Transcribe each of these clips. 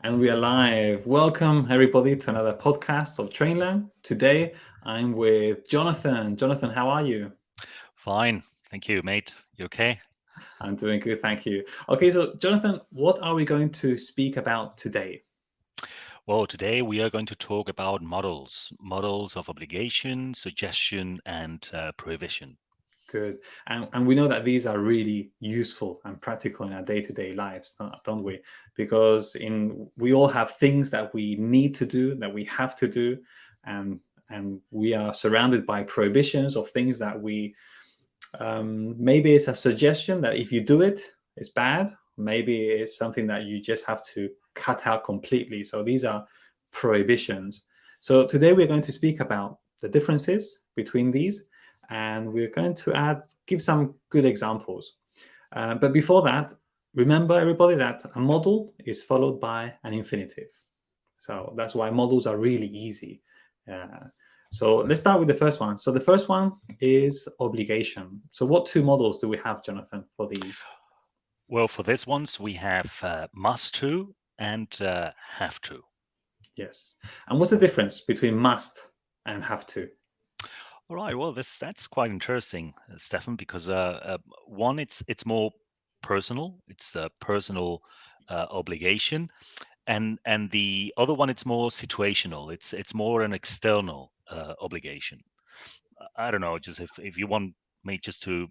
And we are live. Welcome, everybody, to another podcast of Trainlang. Today, I'm with Jonathan. Jonathan, how are you? Fine. Thank you, mate. You okay? I'm doing good, thank you. Okay, so Jonathan, what are we going to speak about today? Well, today we are going to talk about models of obligation, suggestion, and prohibition. Good. And we know that these are really useful and practical in our day-to-day lives, don't we? Because we all have things that we need to do, that we have to do, and we are surrounded by prohibitions of things that we maybe it's a suggestion that if you do it, it's bad. Maybe it's something that you just have to cut out completely. So these are prohibitions. So today we're going to speak about the differences between these, and we're going to give some good examples. But before that, remember everybody that a modal is followed by an infinitive. So that's why modals are really easy. So let's start with the first one. So the first one is obligation. So what two models do we have, Jonathan, for these? Well, for this ones, we have must to and have to. Yes. And what's the difference between must and have to? All right. Well, that's quite interesting, Stefan, because one, it's more personal. It's a personal obligation, and the other one, it's more situational. It's more an external obligation. I don't know. Just if you want me just to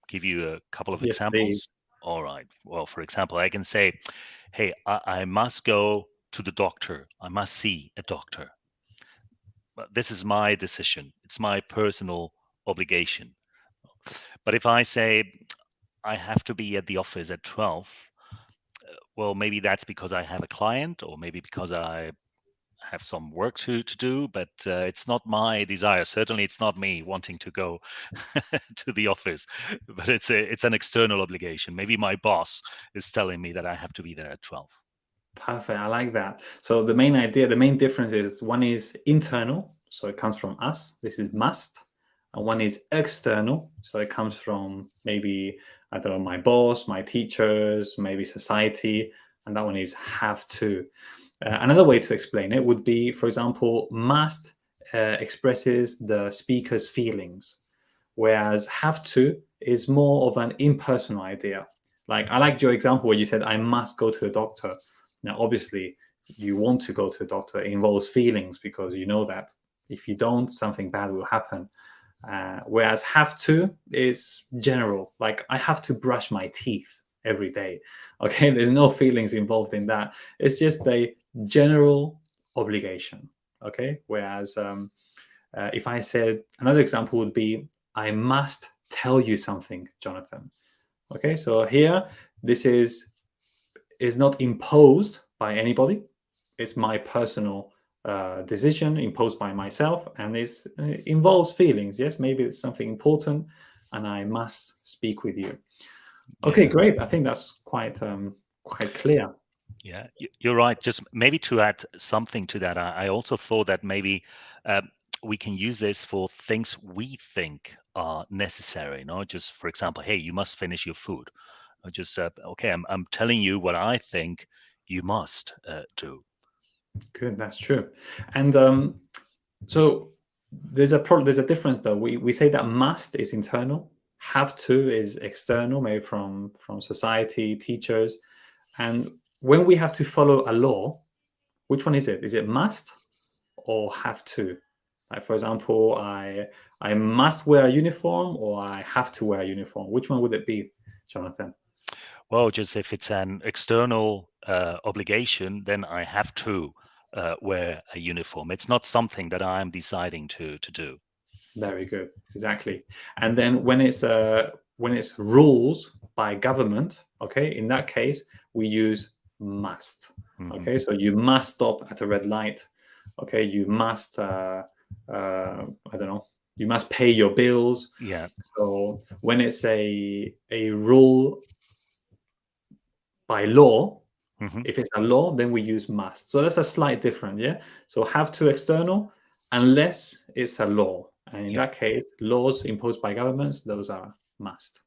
give you a couple of Yes, please. examples. All right. Well, for example, I can say, hey, I must go to the doctor. I must see a doctor. But this is my decision. It's my personal obligation. But if I say I have to be at the office at 12, well, maybe that's because I have a client or maybe because I have some work to do, but it's not my desire. Certainly, it's not me wanting to go to the office, but it's an external obligation. Maybe my boss is telling me that I have to be there at 12. Perfect. I like that. So the main idea, the main difference is one is internal, so it comes from us. This is must. And one is external, so it comes from maybe, I don't know, my boss, my teachers, maybe society. And that one is have to. Another way to explain it would be, for example, must expresses the speaker's feelings, whereas have to is more of an impersonal idea. Like I liked your example where you said, I must go to a doctor. Now, obviously, you want to go to a doctor. It involves feelings because you know that if you don't, something bad will happen. Whereas have to is general, like I have to brush my teeth every day. Okay, there's no feelings involved in that. It's just a general obligation. Okay, whereas if I said another example would be, I must tell you something, Jonathan. Okay, so here this is not imposed by anybody. It's my personal decision imposed by myself, and it involves feelings. Yes, maybe it's something important, and I must speak with you. Okay, Yeah, great. I think that's quite clear. yeah, you're right. Just maybe to add something to that, I also thought that maybe uh, we can use this for things we think are necessary. No, just for example, hey, you must finish your food. Or just okay, I'm telling you what I think you must do. Good, that's true. And so there's a difference though. We say that must is internal, have to is external, maybe from society, teachers. And when we have to follow a law, which one is it? Is it must or have to? Like for example, I must wear a uniform or I have to wear a uniform. Which one would it be, Jonathan? Well, just if it's an external obligation, then I have to wear a uniform. It's not something that I'm deciding to do. Very good. Exactly. And then when it's rules by government, okay, in that case we use must. Hmm. Okay, so you must stop at a red light. Okay, you must I don't know, you must pay your bills. Yeah. So when it's a rule by law, Hmm. if it's a law, then we use must. So that's a slight difference, yeah? So have to external unless it's a law. And in Yeah. that case, laws imposed by governments, those are must.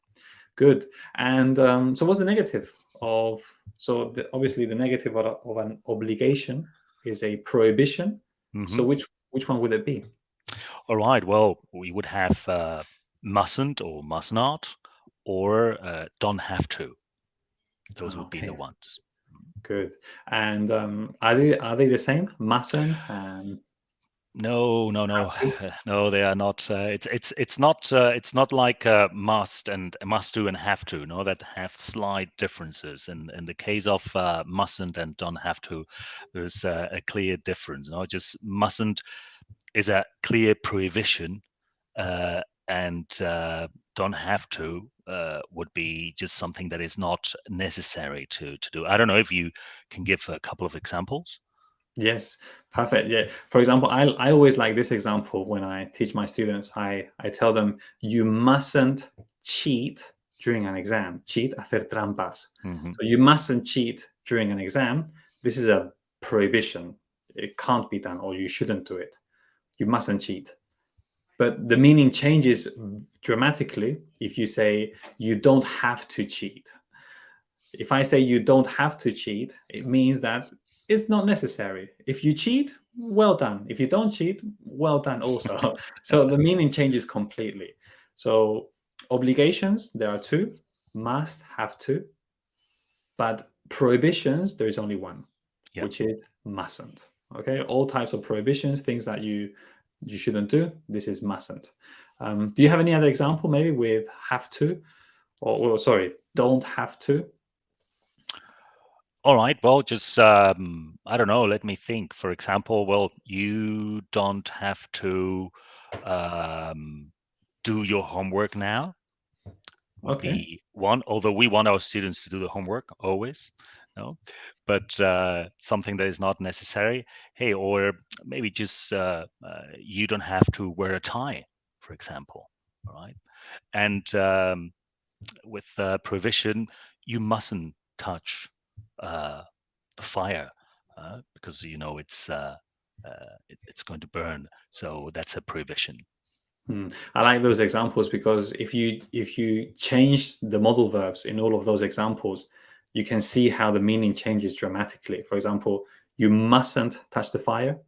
Good. And so what's the negative of, so obviously the negative of an obligation is a prohibition. So Hmm. which one would it be? All right. Well, we would have mustn't or must not, or don't have to. Those would be the Okay, ones. good. And are they the same? Mustn't and No, no, have no, to? no. They are not. It's not like must and must do and have to. No, that have slight differences. In the case of mustn't and don't have to, there's a clear difference. No, just mustn't is a clear prohibition, and don't have to would be just something that is not necessary to do. I don't know if you can give a couple of examples. Yes, perfect. Yeah. For example, I always like this example when I teach my students. I tell them you mustn't cheat during an exam. Cheat, hacer trampas. Hmm. So you mustn't cheat during an exam. This is a prohibition. It can't be done, or you shouldn't do it. You mustn't cheat. But the meaning changes dramatically if you say you don't have to cheat. If I say you don't have to cheat, it means that it's not necessary. If you cheat, well done. If you don't cheat, well done also. So the meaning changes completely. So obligations, there are two: must, have to. But prohibitions, there is only one, Yeah. which is mustn't. Okay, all types of prohibitions, things that you shouldn't do. This is mustn't. Do you have any other example, maybe with have to, or sorry, don't have to? All right. Well, just I don't know. Let me think. For example, well, you don't have to um, do your homework now. Would Okay. be one. Although we want our students to do the homework always, no, but something that is not necessary. Hey, or maybe just you don't have to wear a tie, for example. All right, and with prohibition, you mustn't touch the fire because you know it's going to burn. So that's a prohibition. I like those examples because if you change the modal verbs in all of those examples, you can see how the meaning changes dramatically. For example, you mustn't touch the fire.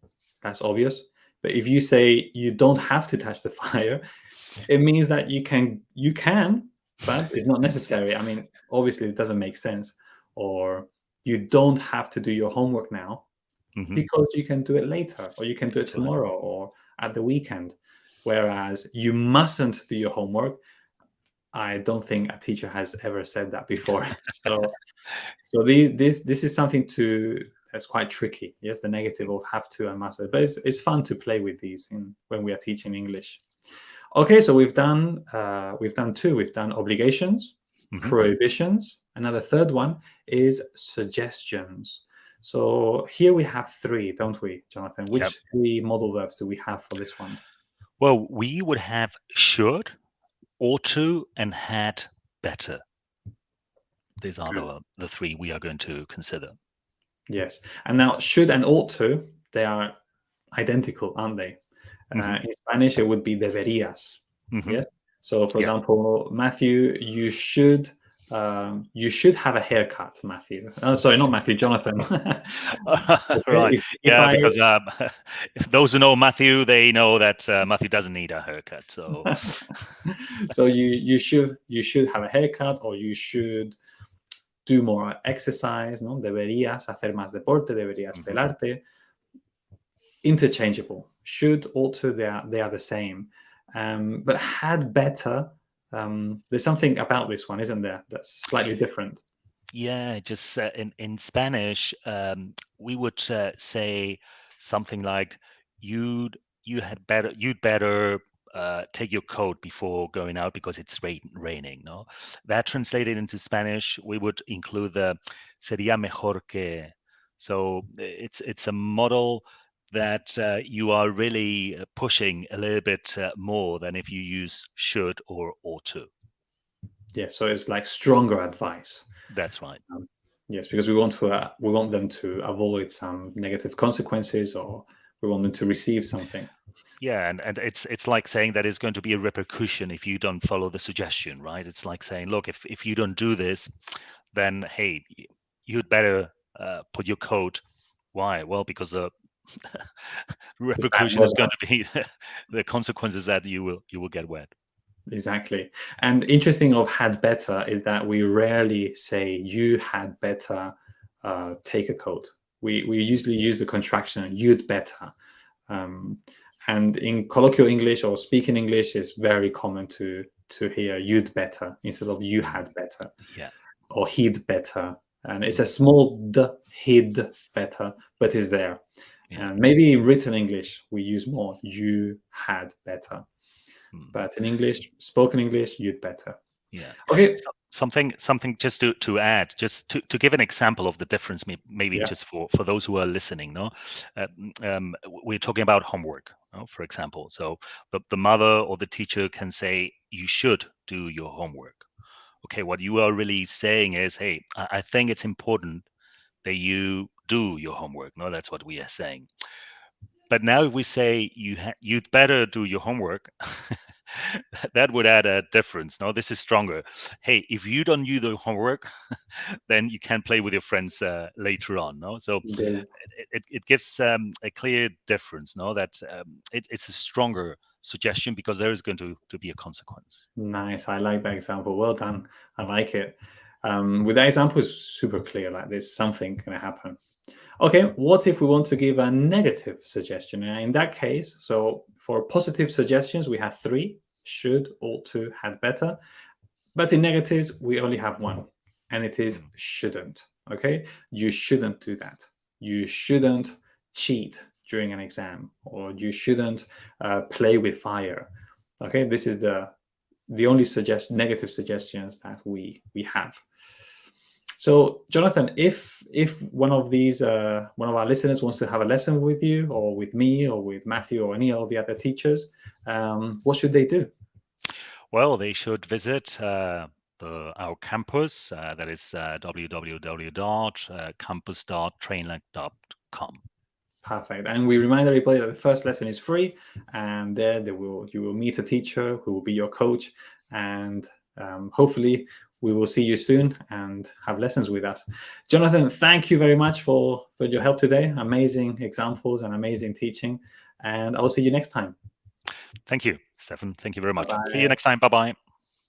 That's obvious. But if you say you don't have to touch the fire, it means that you can, but it's not necessary. I mean, obviously it doesn't make sense. Or you don't have to do your homework now Hmm. because you can do it later, or you can do it That's right. tomorrow, or at the weekend. Whereas you mustn't do your homework. I don't think a teacher has ever said that before. So this is something that's quite tricky. Yes, the negative of have to and must, but it's fun to play with these when we are teaching English. Okay, so we've done two. We've done obligations, Hmm. prohibitions. Another third one is suggestions. So here we have three, don't we, Jonathan? Yep. Which three modal verbs do we have for this one? Well, we would have should, ought to, and had better. These are Good. the three we are going to consider. Yes. And now should and ought to, they are identical, aren't they? Hmm. In Spanish, it would be deberías. Hmm. Yes. So, for Yeah. example, Matthew, you should have a haircut, Matthew. Oh, sorry, not Matthew, Jonathan. Okay. Right. If Yeah, I because those who know Matthew, they know that Matthew doesn't need a haircut. So, so you should have a haircut, or you should do more exercise, ¿no? Deberías hacer más deporte, deberías mhm. pelarte. Interchangeable. Should, ought to, they are the same. But had better, there's something about this one, isn't there, that's slightly different? Yeah, just in Spanish, we would say something like you'd better take your coat before going out because it's raining. No, that translated into Spanish, we would include the sería mejor que. So it's a model that you are really pushing a little bit more than if you use should or ought to. Yeah, so it's like stronger advice. That's right. Um, yes, because we want them to avoid some negative consequences, or we want them to receive something. Yeah, and it's like saying that is going to be a repercussion if you don't follow the suggestion, right? It's like saying, look, if you don't do this, then hey, you'd better put your coat. Why? Well, because the repercussion is going to be the consequences that you will get wet. Exactly. And interesting of had better is that we rarely say you had better take a coat. We usually use the contraction you'd better. And in colloquial English or speaking English, it's very common to hear you'd better instead of you had better. Yeah. Or he'd better. And it's a small d, he'd better, but it's there. Yeah. And maybe in written English, we use more you had better. But in English, spoken English, you'd better. Yeah. Okay. So something just to add, just to give an example of the difference, maybe just for those who are listening. No, we're talking about homework, for example. So the mother or the teacher can say, "You should do your homework." Okay, what you are really saying is, "Hey, I think it's important that you do your homework." No, that's what we are saying. But now if we say you'd better do your homework, that would add a difference. No, this is stronger. Hey, if you don't do the homework, then you can play with your friends later on. No, so it gives a clear difference. No, that it's a stronger suggestion because there is going to be a consequence. Nice. I like that example. Well done. I like it. With that example, it's super clear. Like there's something going to happen. Okay, what if we want to give a negative suggestion? And in that case, so for positive suggestions, we have 3, should, ought to, had better. But in negatives, we only have 1, and it is shouldn't. Okay, you shouldn't do that. You shouldn't cheat during an exam, or you shouldn't play with fire. Okay, this is the only negative suggestions that we have. So, Jonathan, if one of our listeners wants to have a lesson with you, or with me, or with Matthew, or any of the other teachers, what should they do? Well, they should visit our campus. That is www.campus.trainlang.com. Perfect. And we remind everybody that the first lesson is free, and there you will meet a teacher who will be your coach, and hopefully we will see you soon and have lessons with us. Jonathan, thank you very much for your help today. Amazing examples and amazing teaching. And I'll see you next time. Thank you, Stefan. Thank you very much. Bye-bye. See you next time. Bye-bye.